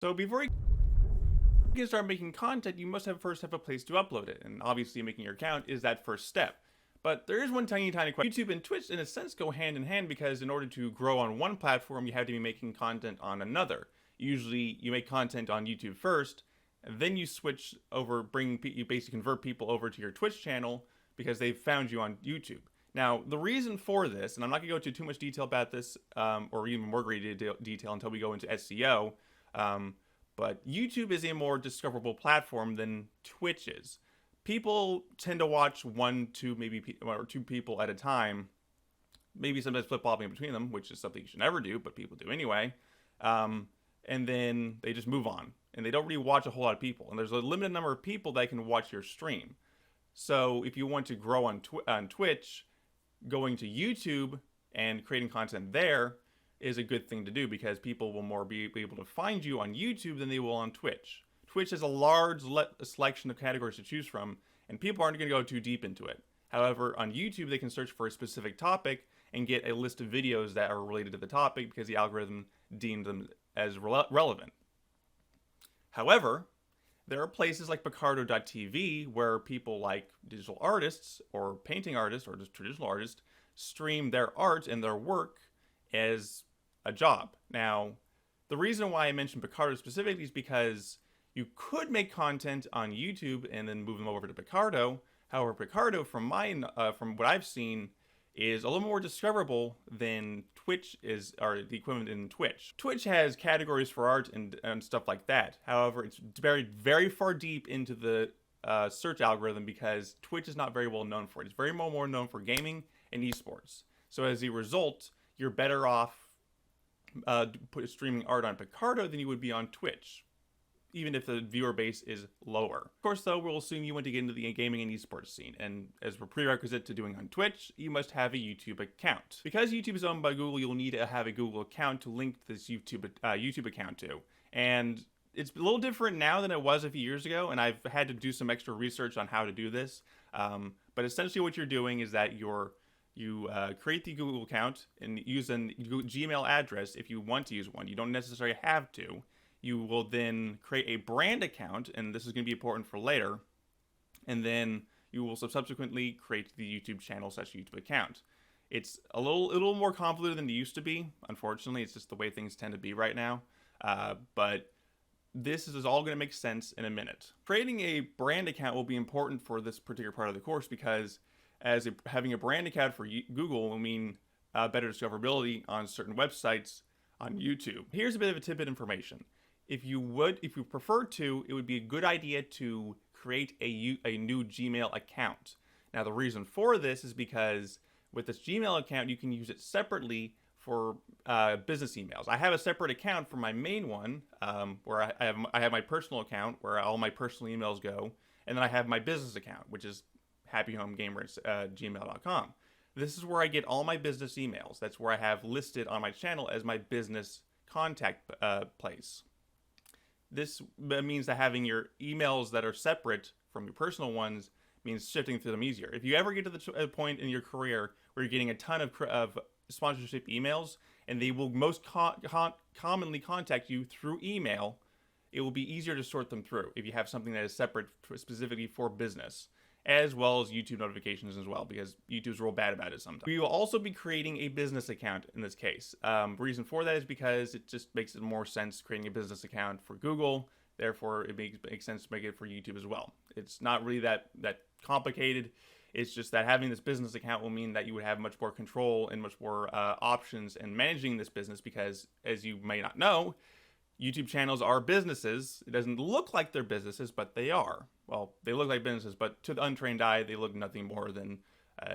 So before you can start making content, you must first have a place to upload it. And obviously making your account is that first step. But there is one tiny question. YouTube and Twitch, in a sense, go hand in hand because in order to grow on one platform, you have to be making content on another. Usually, you make content on YouTube first, and then you switch over, you basically convert people over to your Twitch channel because they've found you on YouTube. Now, the reason for this, and I'm not going to go into too much detail about this, or even more great detail until we go into SEO, but YouTube is a more discoverable platform than Twitch is. People tend to watch one, two, maybe or two people at a time, maybe sometimes flip-flopping between them, which is something you should never do, but people do anyway. And then they just move on, and they don't really watch a whole lot of people. And there's a limited number of people that can watch your stream. So if you want to grow on Twitch, going to YouTube and creating content there is a good thing to do because people will more be able to find you on YouTube than they will on Twitch. Twitch has a large selection of categories to choose from, and people aren't going to go too deep into it. However, on YouTube, they can search for a specific topic and get a list of videos that are related to the topic because the algorithm deemed them as relevant. However, there are places like Picarto.tv where people like digital artists or painting artists or just traditional artists stream their art and their work as a job. Now, the reason why I mentioned Picarto specifically is because you could make content on YouTube and then move them over to Picarto. However, Picarto, from what I've seen, is a little more discoverable than Twitch is, or the equivalent in Twitch. Twitch has categories for art and stuff like that. However, it's buried very far deep into the search algorithm because Twitch is not very well known for it. It's very more known for gaming and esports. So as a result, you're better off streaming art on Picarto than you would be on Twitch, even if the viewer base is lower. Of course, though, we'll assume you want to get into the gaming and esports scene, and as a prerequisite to doing on Twitch, you must have a YouTube account. Because YouTube is owned by Google, you'll need to have a Google account to link this YouTube account to. And it's a little different now than it was a few years ago, and I've had to do some extra research on how to do this. But essentially what you're doing is that you create the Google account and use a Gmail address if you want to use one. You don't necessarily have to. You will then create a brand account, and this is going to be important for later, and then you will subsequently create the YouTube channel / YouTube account. It's a little more convoluted than it used to be. Unfortunately, it's just the way things tend to be right now. But this is all going to make sense in a minute. Creating a brand account will be important for this particular part of the course because having a brand account for Google will mean better discoverability on certain websites on YouTube. Here's a bit of a tidbit information. If you prefer to, it would be a good idea to create a new Gmail account. Now, the reason for this is because with this Gmail account, you can use it separately for business emails. I have a separate account for my main one, where I have my personal account where all my personal emails go, and then I have my business account, which is happyhomegamers@gmail.com. This is where I get all my business emails. That's where I have listed on my channel as my business contact place. This means that having your emails that are separate from your personal ones means shifting through them easier. If you ever get to the point in your career where you're getting a ton of sponsorship emails, and they will most commonly contact you through email, it will be easier to sort them through if you have something that is separate specifically for business, as well as YouTube notifications as well, because YouTube's real bad about it sometimes. We will also be creating a business account in this case. Reason for that is because it just makes it more sense creating a business account for Google. Therefore, it makes sense to make it for YouTube as well. It's not really that complicated. It's just that having this business account will mean that you would have much more control and much more options in managing this business because, as you may not know, YouTube channels are businesses. It doesn't look like they're businesses, but they are. Well, they look like businesses, but to the untrained eye, they look nothing more than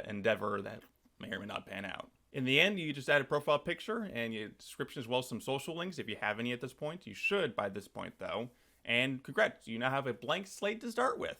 endeavor that may or may not pan out. In the end, you just add a profile picture and your description as well as some social links if you have any at this point. You should by this point, though. And congrats, you now have a blank slate to start with.